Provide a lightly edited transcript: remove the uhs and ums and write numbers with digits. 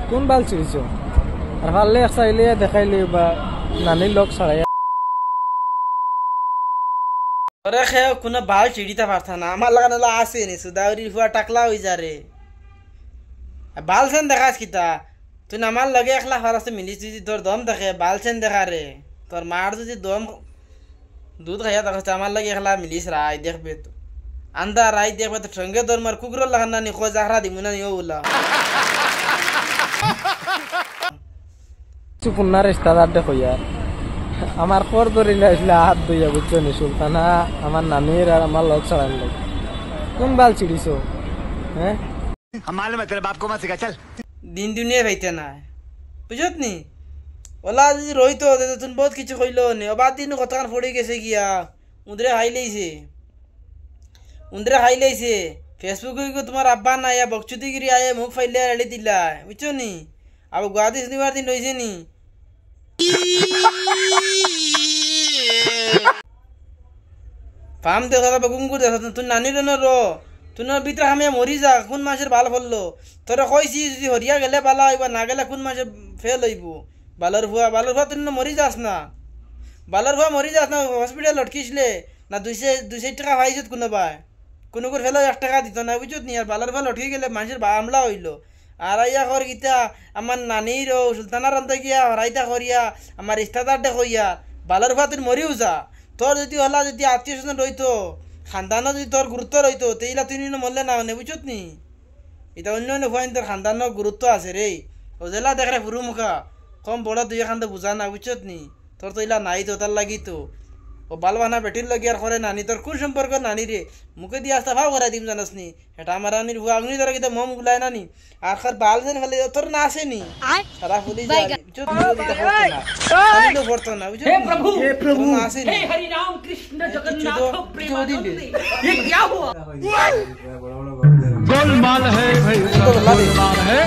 কোন বাল ছিড়িছো আর পারলে এক চাইলে দেখাইলে বা নানির লোক ছাড়াই ওরে খেয়ে কোনো বাল চিড়িতে পারত না আমার লাগানো আসে নি সুদাউরি হুয়া টাকলা হয়ে যা রে বাল সেন দেখাস কিতা তুই আমার লগে একলা ফারাস্তে মিলিস যদি তোর দম দেখে বাল সেন দেখা রে তোর মার যদি দম দুধ খাইয়া দেখাচ্ছে আমার লাগে একলা মিলিস রায় দেখবে তো আন্দা রায় দেখবে তো সঙ্গে তোর মার কুকুর লাগান না নি খোঁজ আখড়া দিমু না নিও বলা পুন্না রিস্তাদার দেখো ইয়ার আমার খর ধরিলে আসলে হাত ধুইয়া বুঝছো নি সুলতানা আমার নানির আর আমার লোক ছাড়ান লোক কোন বাল ছিড়িছো হ্যাঁ দিন দুনিয়া ভাইতে না বুঝত নি ওলা যদি রইতো তুমি বহুত কিছু কইল নি অবাদ দিন কতক্ষণ পড়ে গেছে গিয়া উন্দরে হাই লাইছে ফেসবুকে তোমার আব্বা না আয়া বকচুদিগিরি আয়া মুখ ফাইলে এড়ে দিলা বুঝছো নি আবার গুয়াহাটি শনিবার দিন রয়েছে নি ফার্ম দেখা কুকুর দেখা তুই নানির র তুই ভিতরে আমি মরি যা কোন মাসের ভাল ফললো তোরা কইছি যদি হরিয়া গেলে বালা হইব না গেলে কোন মাসে ফেল হইব বালর ভুয়া তুই মরি যাস না হসপিটাল লটকিসলে না 200 টাকা পাইছত কোনো ফেলো 1 টাকা দিত না বুঝত নি আর বালর ভুয়া লটকি গেলে মানুষের হামলা হইলো আর আইয়া কর গীতা আমার নানির ও সুলতানার অন্তে গিয়া হরাইতা করিয়া আমার রিস্তাদার দে কইয়া বালর ভুয়া তুই মরিও যা তোর যদি হলা যদি আত্মীয় স্বজন রইতো খানদানও যদি তোর গুরুত্ব রইতো তেইলা তুই মরলে না মানে বুঝত নি এটা অন্য অন্য ভয় তোর খানদানের গুরুত্ব আছে রে ওজেলা দেখে ফুরু মুখা কম বড় দুই খান তো বুঝা না বুঝত নি তোর তো ইলা নাই তো তার লাগি তো ও বালবানা বেটির লগে আর করে নানি তোর কোন সম্পর্ক নানি রে মুখে দিয়ে আসতে ভাব করাই দিম জানাস নি এটা আমার রানির ভুয়া আগুনি ধরে কিন্তু মম গুলাই নানি আর খার বাল যেন ফেলে তোর না আসেনি সারা ফুলি যায় বুঝত নি তো পড়তো না বুঝত হে প্রভু না আসেনি হে হরি রাম কৃষ্ণ জগন্নাথ প্রেমানন্দে ये क्या हुआ गोलमाल है भाई गोलमाल है